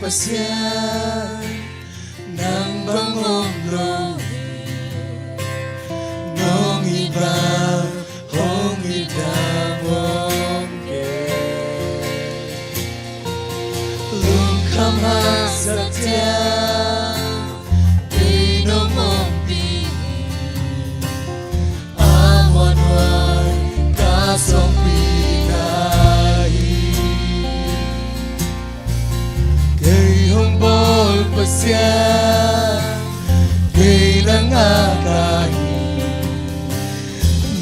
Pasyan ng bangong luhi nung iba hong idamong ke lungkamang satya pinumong pihi awan-wan kasong pasyan kay nangakahi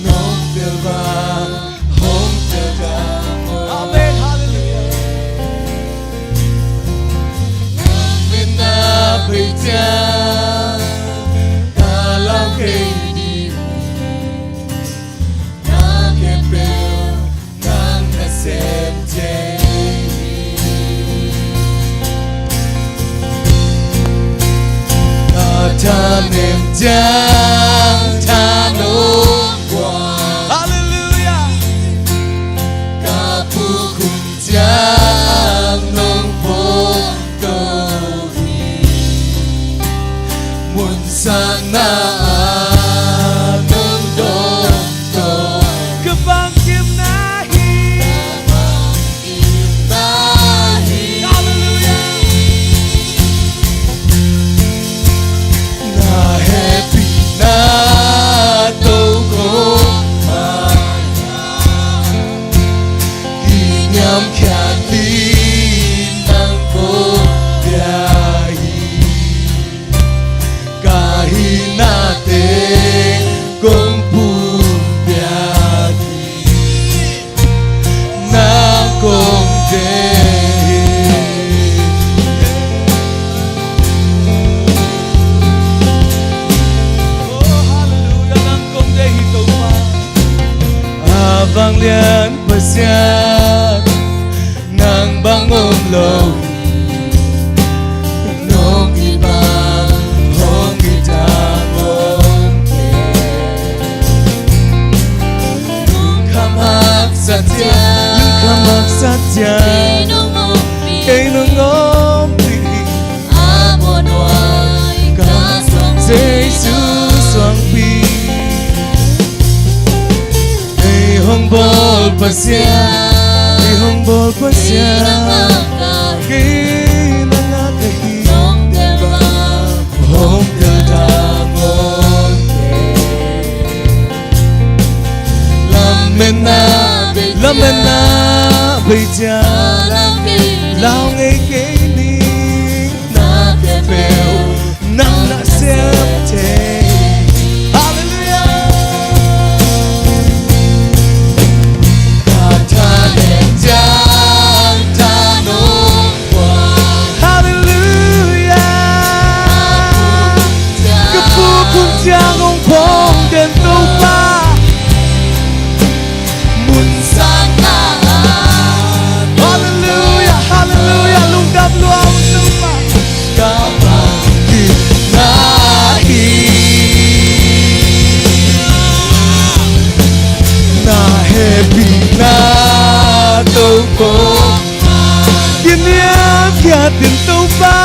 nung diba hong tagamo. Amen, hallelujah. Nang minapay dyan talang kay diri nakipil nang nasente tanim dyan tanong buwan. Hallelujah! Kapukong dyan nung potohi munsang naan nung doktor kapang kimnahi. Hallelujah! Abang lian pasyan ng bangong luhi nung iba hong idamong ke lungkamang satya kay nungong pihi awan-wan kasong Jesus ang pihi Hongbol pasyan, hongbol pasyan, kay nangakahi hong dadamon ke lamen na bayjan lao ngay kay ni nakapel nang nasente. Giang ông phong đền tu ba muôn sang naan. Hallelujah, hallelujah, lung đập luang tu ba kapang kimnahi na happy na tu po kiniam kia tin tu ba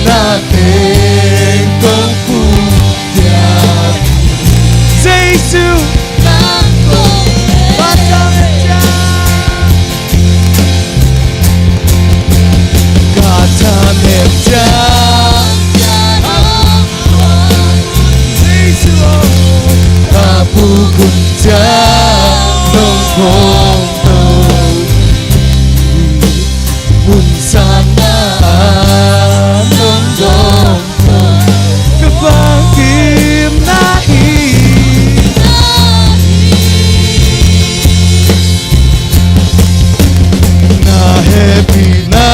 natin kung puyan Jesu pasangan dyan katanim dyan Jesu kapukun dyan nung ponto punsan kapang kimnahi na happy na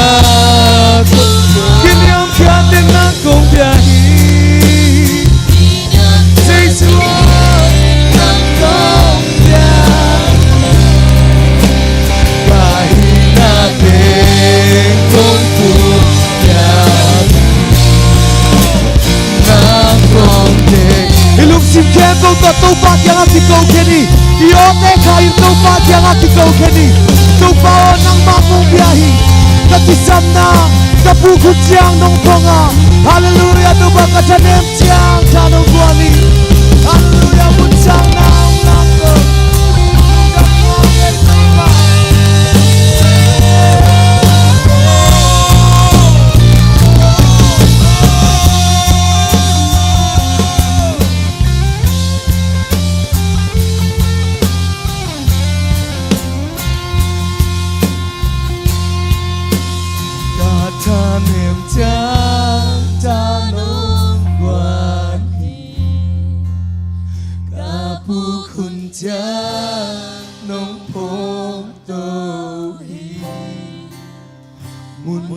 kiniam katin ng kong biyahe Jesu chim khen câu tọt tâu phát yang aki câu khen đi yo te khai tâu phát yang aki câu khen đi tâu phao nang ma mong bia hi kati samna kapu kuchang nong ponga hallelujah tâu ba kachanem chang chanong kuani hallelujah muchang na unako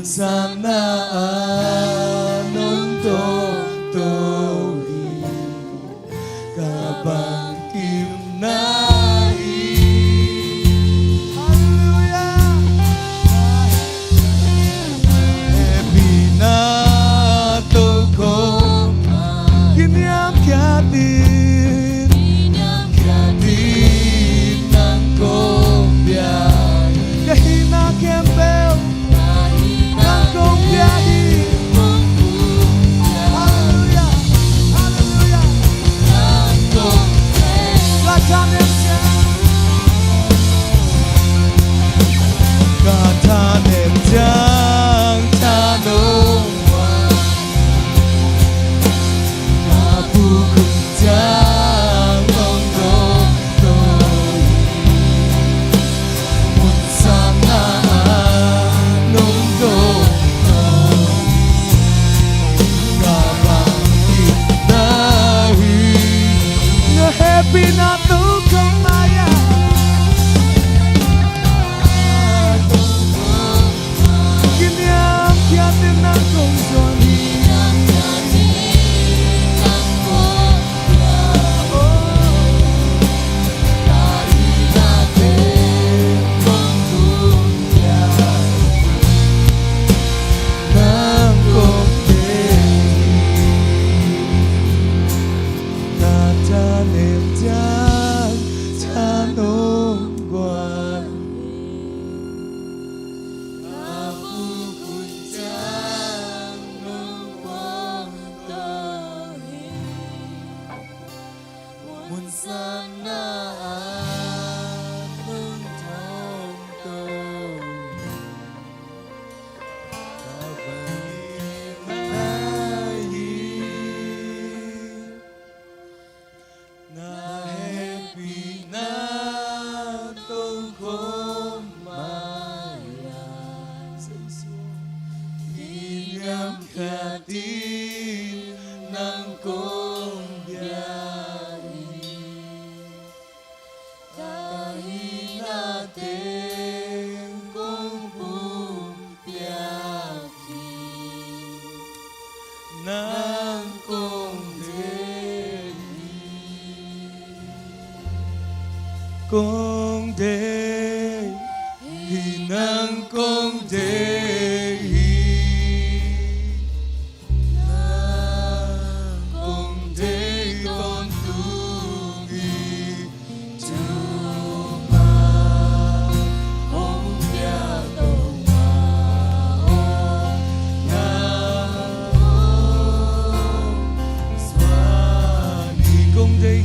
sana nong to hi kabang kim nai hallelujah ebina to ko kinyam kyatin nang ko bia kahina kembel Công đề thì nang công đề nang công đề con tu nghi chu ma không bia đâu mà nang xóa đi công đề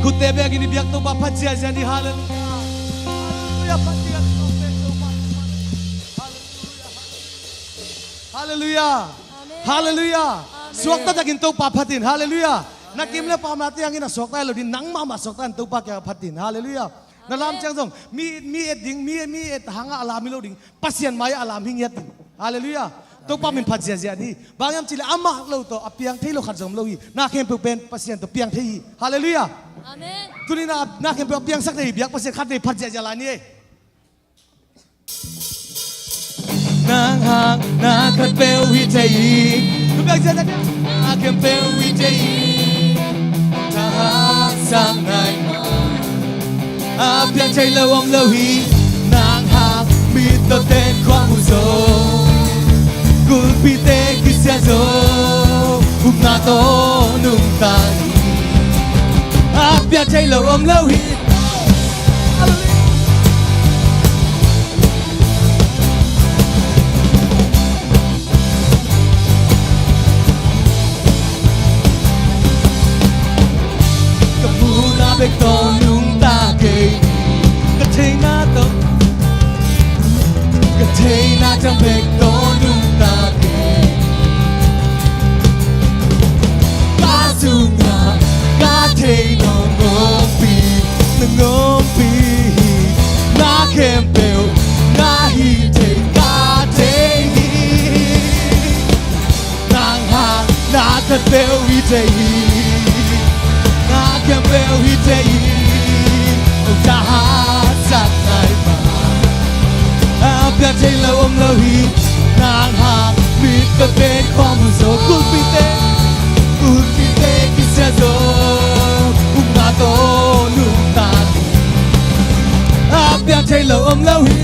ku te be gini biak to ba phajia jani hallelujah phajia to be to ba hallelujah hallelujah suak ta jakin to pa phatin hallelujah nakim le pa ma ti angin sok ta lo din nang ma sok tan to pa ka phatin hallelujah na lam chang jong mi eding mi et hanga alam lo ding pasien mai alam hing yat hallelujah to pa min phat zia ni bangam chile ama lo to apiang thei lo khat jom lo hi na khem pu pen pasien to piang thei hallelujah amen tuni na khem pu piang sak dei biak pasien khat dei phat zia la ni nang hang na khat pel hi thei tu biak zia na khem pel hi thei ta sang nai piang thei lo om lo hi nang hang mi to ten khoang mu zo Kulpite kisya zo Umnato nung tani Apya chay lo om lo hi Kapuna bekto nung ta kay Katay na to Katay na chang bekto nung ta Kasunga Katay no ngompi Ngompi Na kempel Na hitay Katay Nang hang Na katpel hitay Na kempel hitay Ông jahat sak nai ma Apya chay lo om lo hi Nang hang Mit ka ten khom zo kulpite Kulpite kisya zo Umnato nung tani Apya chay lo om lo hi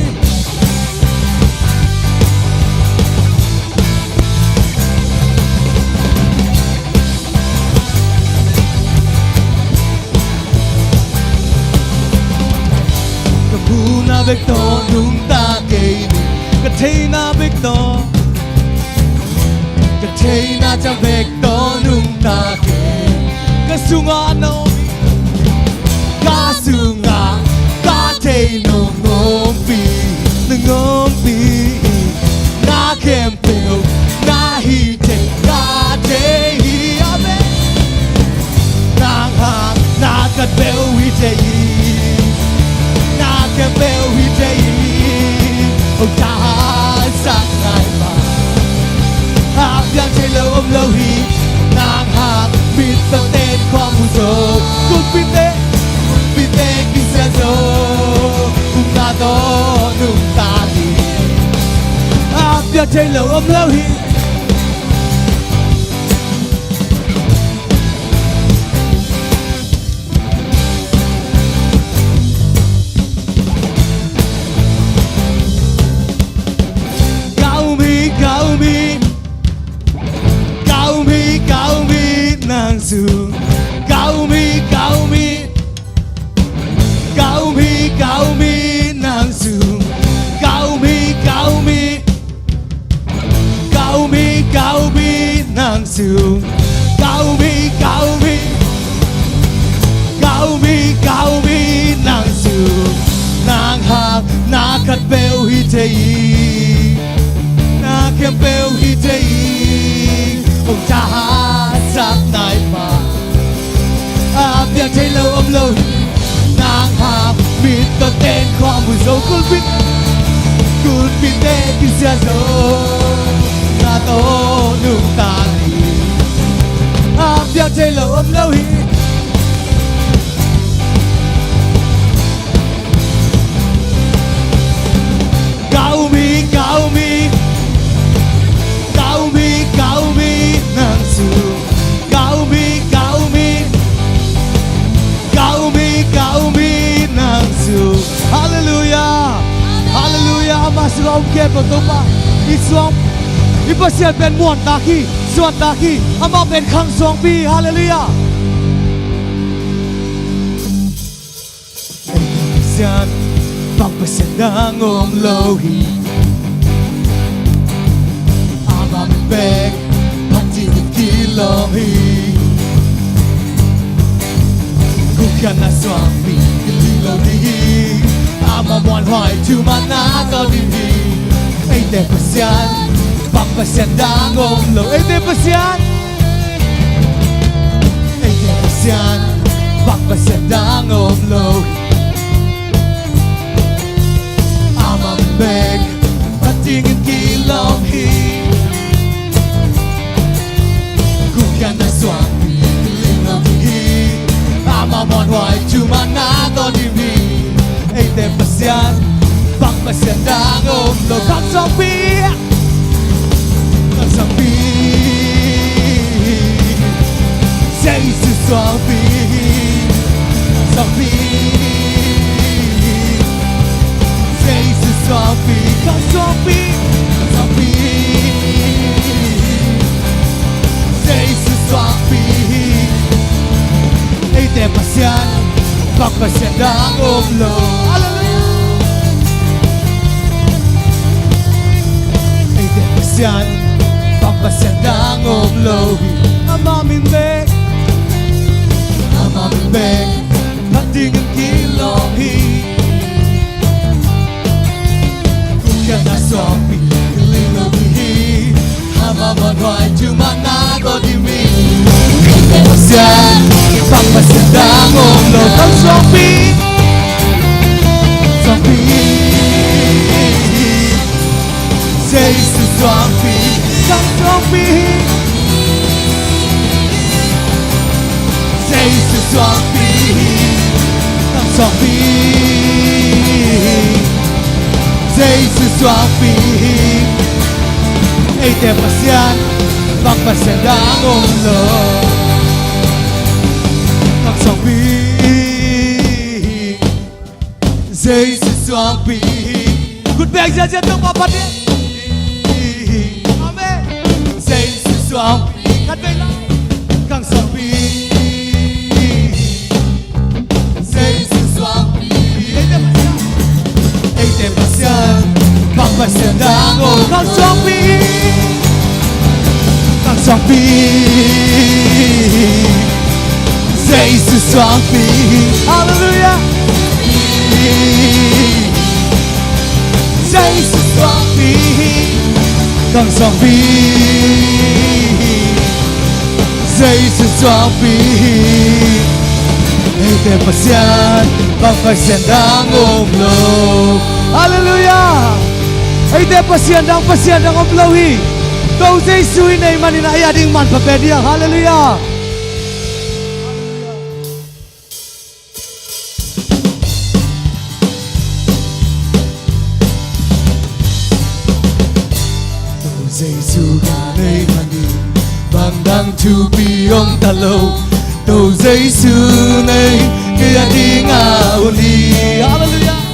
Kapuna bekto nung ta kay ni Katay na bekto Katay na chang bekto nung ta kay Kasunga no Kasunga Katay no ngompi Ngompi Na kempel Na hitay Katay Amen Nang hang Na katpel hitay Na kempel hitay Ông jahat sak nai ma Apyang chay lo om lo hi Nang hang mit ta ten khom mu zo Kulpite kisya zo Umnato nung tani Apyang chay lo om lo hi Nang su Cao mi nang su Cao mi nang su Cao mi nang su Nang hang Na khat bel hi thei Na kem bel hi thei Ông jahat sak nai ma Apya chay lo om lo Nang hang mit to ten khom mu zo Kulpite kisya zo Na to nung tani Apya chay lo om lo hi Cao mi nang su Cao mi nang su Hallelujah Hallelujah Ama suam ke ko to pa Isuam Ipasian ben muan ta khi Suan ta khi Ama ben khang song pi Hallelujah Ipasian Pagpasian ng om lo hi Ama bek Pati kilom hi kana swami lo đi ama mon hoài chu mana có đi ai để pasian bak pasian đang ôm lo ai để pasian bak pasian đang ôm lo ama beg patingin kilom hi ku kana swami lo đi ama mon hoài chu mana có đi ai để pasian bak pasian đang ôm lo khóc trong bi Jesus swami swami Jesus swami swami swami Jesus swami ai để pasian bak pasian đang ôm lo ai để pasian bak pasian đang ôm lo ama min bek beg patingin kilom hi kuya na swami kilom hi ama mon hoài chu mana có đi mi pasian bak pasian đang ôm lo khóc swami swami Jesus swami khóc swami Jesus swami swami Jesus swami ai để pasian bak pasian đang ôm lo swami Jesus swami good bag ra ra tung apa dia amen Jesus swami kan về lại kang swami bak pasian đang ôm kang swami Jesus swami hallelujah Jesus swami kang swami Jesus swami ai để pasian bak pasian đang ôm lo hallelujah ai để pasian đang ôm lo hi câu Jesus này mà nina ai ding man pa dia hallelujah câu Jesus này mà ni bang đang chu bi ông ta lâu câu Jesus này kia ding ao ni hallelujah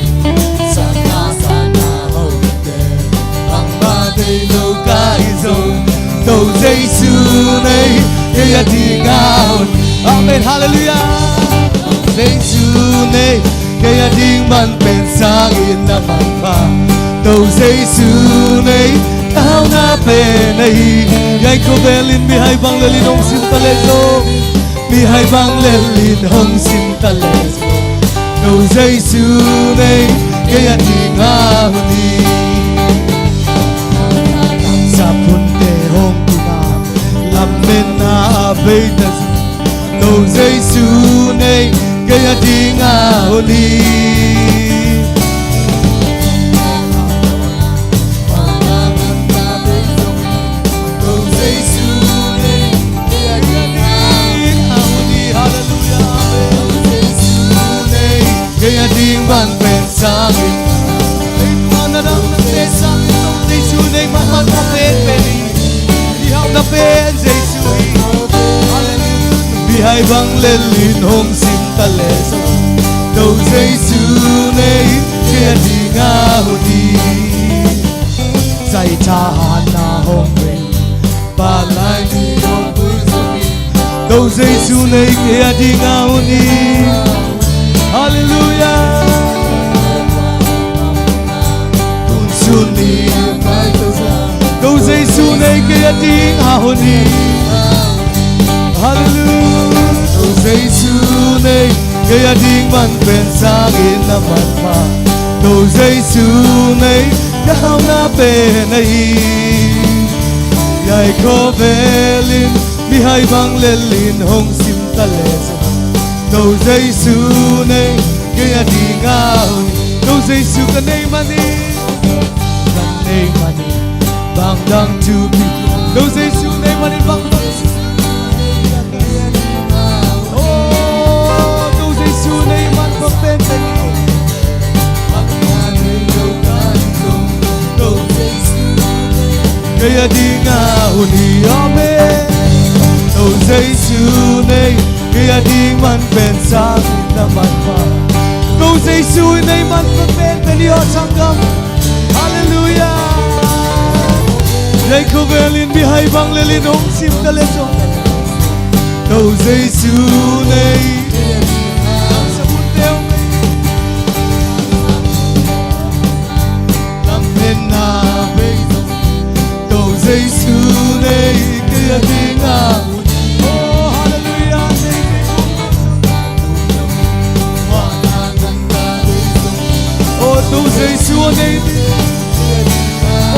câu Jesus này kia đi ngào amen hallelujah Jesus này kia đi man bên sang in na man pa câu Jesus này tao na pe này gai ko belin mi hai bang lelin hong sim talezo mi hai bang lelin hong sim talezo câu Jesus này kia đi ngào ni mena beitas no Jesus nei kaya dinga oli no Jesus nei kaya dinga oli hallelujah no Jesus nei kaya dingban pensangin mana nang pensangin no Jesus nei man peli na pen Jesus bihay bang lelin hong sim taleso đâu Jesus này kia đi ngao đi dạy cha na hong bình ba lai đi hong vui rồi đâu Jesus này kia đi ngao đi hallelujah con xuân đi đâu Jesus này kia đi ngao đi hallelujah đâu Jesus này kaya ding man pen sa akin naman pa. Đâu Giêsu này cao na bên này, yai ko velin mi hai bang lelin hong sim taleso. Đâu Giêsu này kaya ding out, đâu Giêsu cái này mani, bang dang tu bi. Đâu Giêsu này mani bang dang. Kaya di nga huli amen. Đâu Giêsu này kaya di man pensa naman pa. Đâu Giêsu này man pagpenta niyo sanggam. Hallelujah. Jai ko velin bihay bang lelinong sim daleso. Đâu Giêsu này ang sa punteo làm nên na Giêsu này kia đi ngang, oh hallelujah, oh đâu Giêsu này,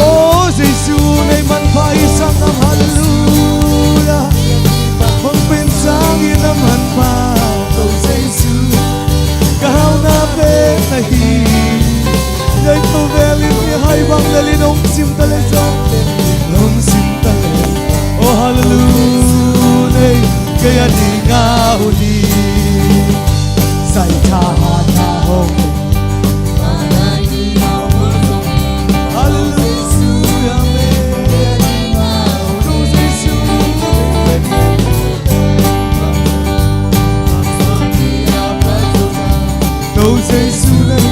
oh Giêsu này man phải sang năm hallelujah, mang bên sang yên năm hân pa, đâu Giêsu cao na bên này, đây tôi về liền hai bang lên ông sim ta lên gió. Long sintale, oh hallelujah, kaya di nga huli, say tahan hong, hallelujah, Đâu Giêsu này,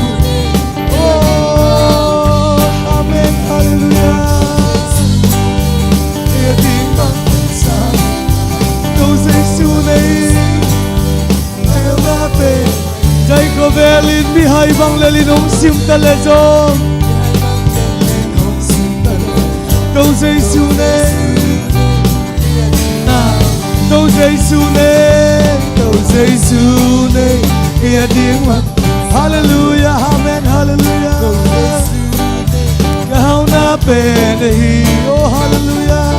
oh amen, hallelujah. Đâu Giêsu này theo na về, jai ko velin mi hai bang lelin hong sim talezo. Đâu Giêsu này, đâu Giêsu này, đâu Giêsu này, kia tiếng mặt, hallelujah, amen, hallelujah. Cao na về đây, oh hallelujah.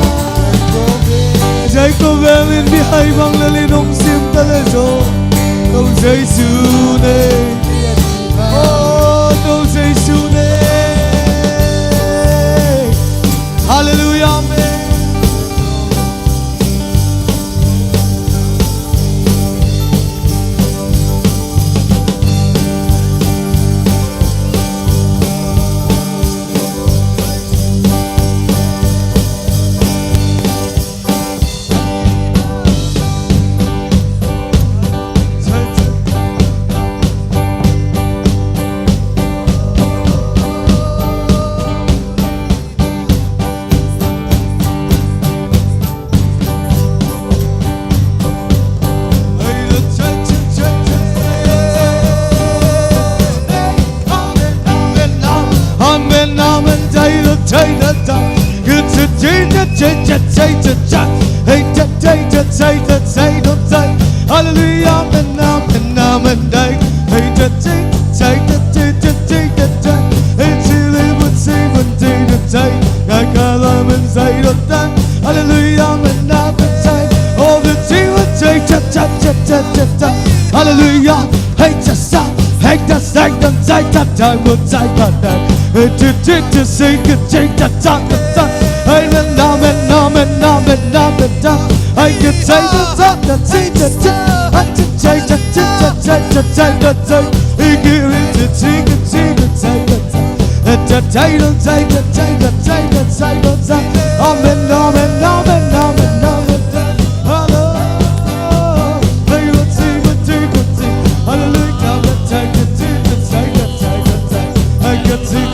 Jai ko velin mi hai bang lelin hong sim talezo. Đâu Giêsu này, oh đâu Giêsu này, hallelujah, amen. Hallelujah, amen, amen, amen, day. Hey, da, day, day, da, day, da, day, da, day. Hey, chile, would say, would day, da, day. I got them and say, da, day. Hallelujah, amen, amen, day. All the day would say, da, da, da, da, da, da. Hallelujah, hey, da, sa, hey, da, say, da, day, da, day, would say, da, day. Hey, da, day, da, say, da, day, da, da, da, da. Hey, amen, amen, amen, amen, amen, da. I can say the top, the say the top. I can say the top, the say the top. He give it to sing and sing and say the top. And the title say the say the say the say the top. Amen, amen, amen, amen, amen. Hallelujah. They will sing and sing and sing. Hallelujah. The say the say the say the say the top. I can sing.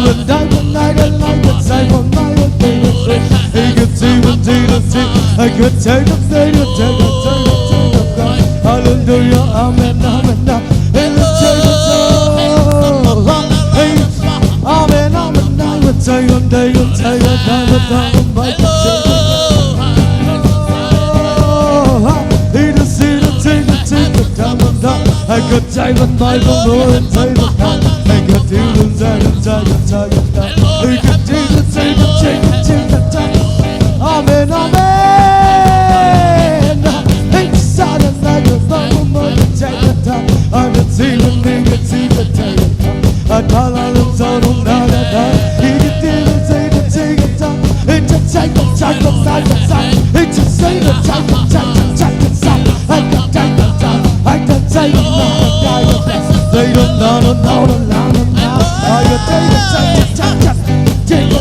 would die one night and I would say one night and day would say I could see one day to see I could take the day to take the day to take the God hallelujah amen amen and the day to hey amen amen I would say one day would say a time of time by the day he to see the day to take the time of time I could say one night and say the time I could do the day to take the time of time I could do the day to take the time amen amen it's sad and I just don't want to take the time I'm a season thing to see the time I call on the soul of the he could do the day to take the time it's a take the time of time it's a say the time of time I can take the time I can take the time they don't know I can take the time take the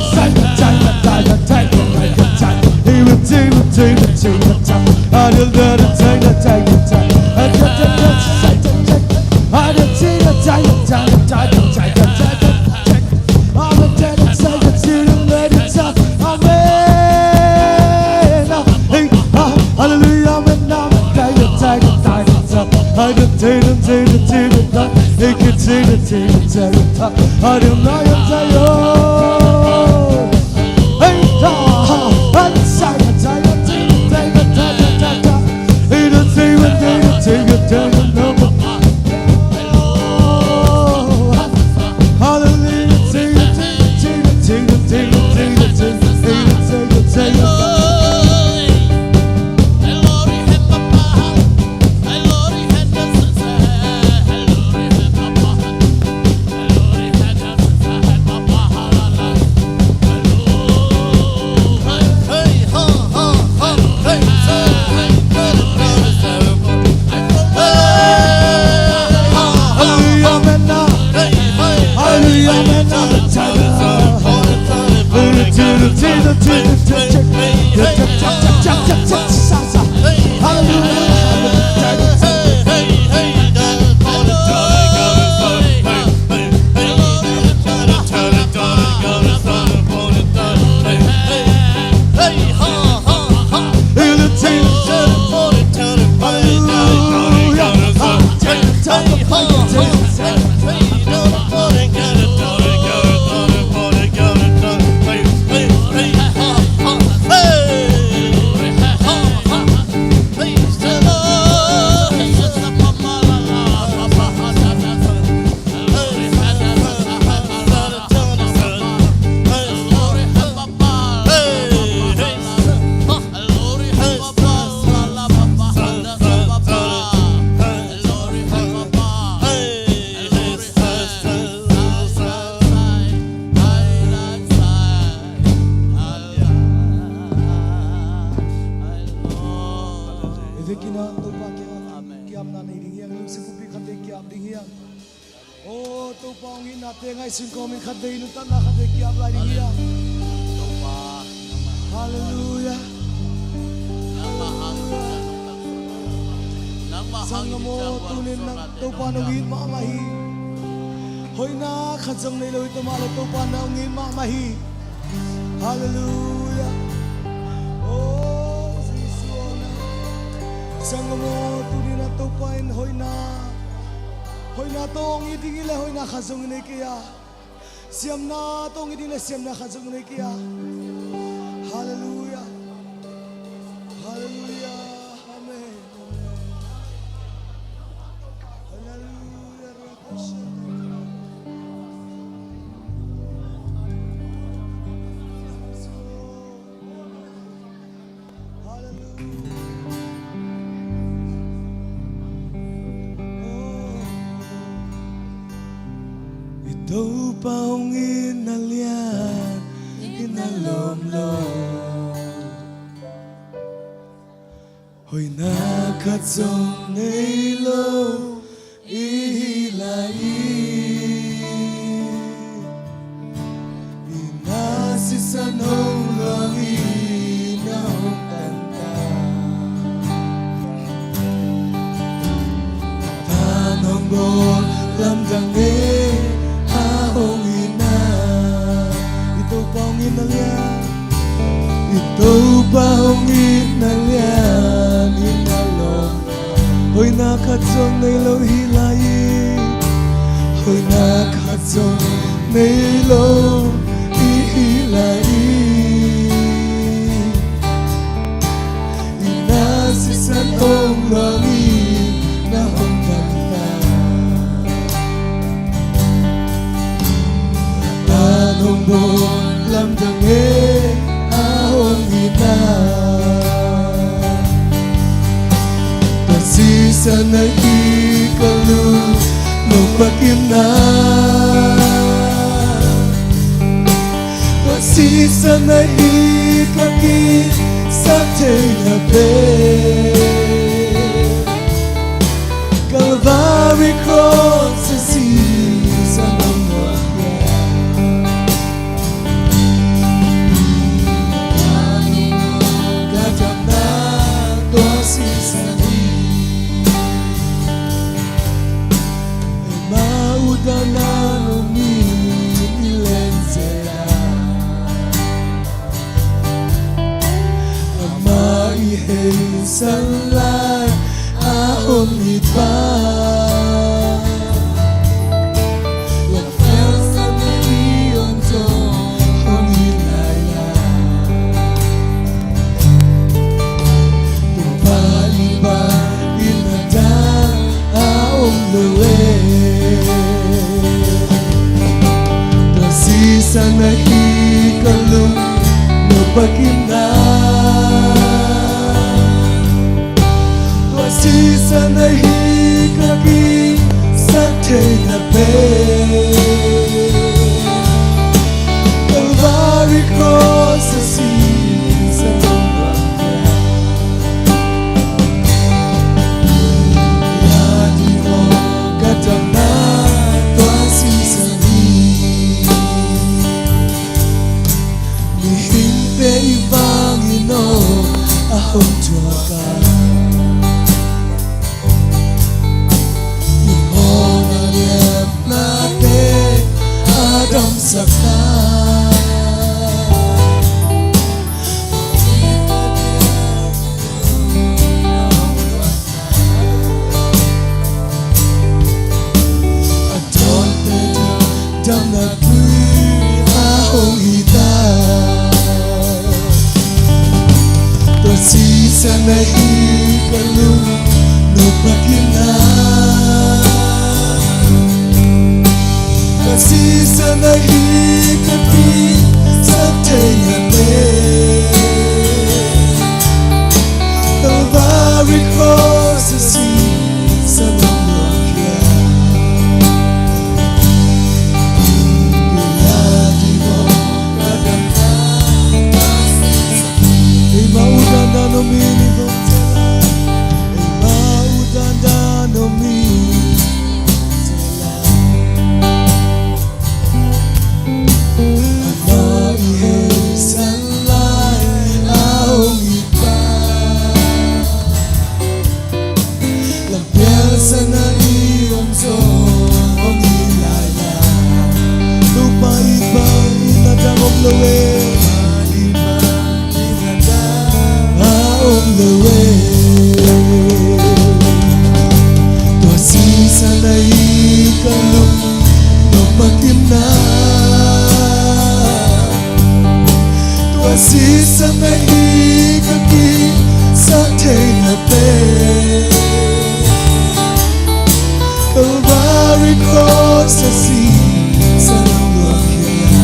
time he will take the time I will let it take the time I can take the time I will take the time I will take the time and let it stop amen hallelujah amen take the time I can take the time he can take the time I don't know you say oh hey I'm sorry take the time he don't say what they take the time no hallelujah take the Oh, to pangin natin ay sin komen kaday no tan nakaday kya lagi niya. Hallelujah. Sang mo tunin ng to panungin mamahi. Hoy na khajang nei loi to malo to panungin mamahi. Hallelujah. Oh, Sisona. Sang mo tunin na to pain hoy na. Hoy na tong iding ila hoy na khazong nei kya. Siam na tong iding na siam na khazong nei kya. Hallelujah. Hallelujah. Amen. Hallelujah. Ito paungin alian inalom-lom. Hoy nakatsong nilo ihilai inasisanong langin ang kanta tanong mo lamdang ahong ina trong mấy lâu ý lại na si san ong lami na hong kanta na nong bon lam dang e ahong ina si san na ikalu no pakim na si san na ikaki sa te na be Calvary cross sa si san ang wakya gadam na to si san Udana mi ilenzela Ama ihei sanlai ahon itba La felsa me ionto hon ilaila Tumpali ba inadan ahon lewe Sana hikalung no pagina Wasi sana hikaki sa te na be Calvary cross sa si sa nangwakya Yadi mo kadam na wasi sa Panginoon ahong tuwaka Imong aliyap natin Adam saka Adon pwede dam na pwede ahong hitan Si sana ikalu no pagina Si sana ikaki sa tenga be Calvary cross sa si sa nangwakya Dilati mo kadamna Maudanda no mini bontela Maudanda no mini bontela Amai hei sanlai ahong iba Lampiang sana iyong song ilala Lupa ibang inadamong lawe On the way To si sana ikalung no pagimna To si sana ikaki sa te na be Calvary cross sa si sa nangwakya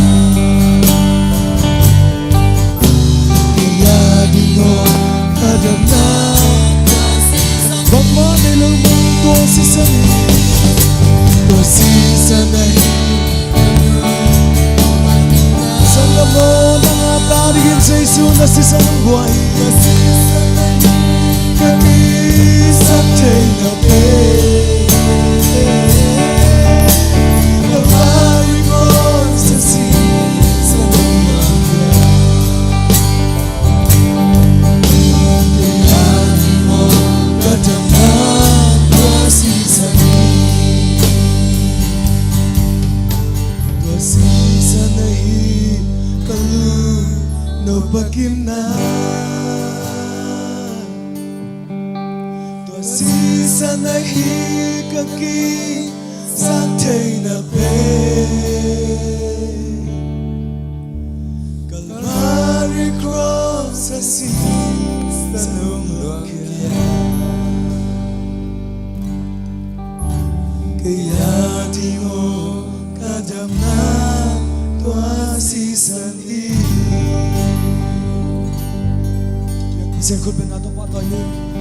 Iyadi mo Adam na Bang manilang mong dosi sa ni Dosi sa nahi Sa lamon ang atarigin sa iso na si sa ng buhay Dosi sa nahi Kami sa tay na pe Calvary cross sa si sa nangwakya No pagimna To si sa nahikaki sa tay na pe Singo kadam na tua si santi. Bisa ikut benar tempat ini.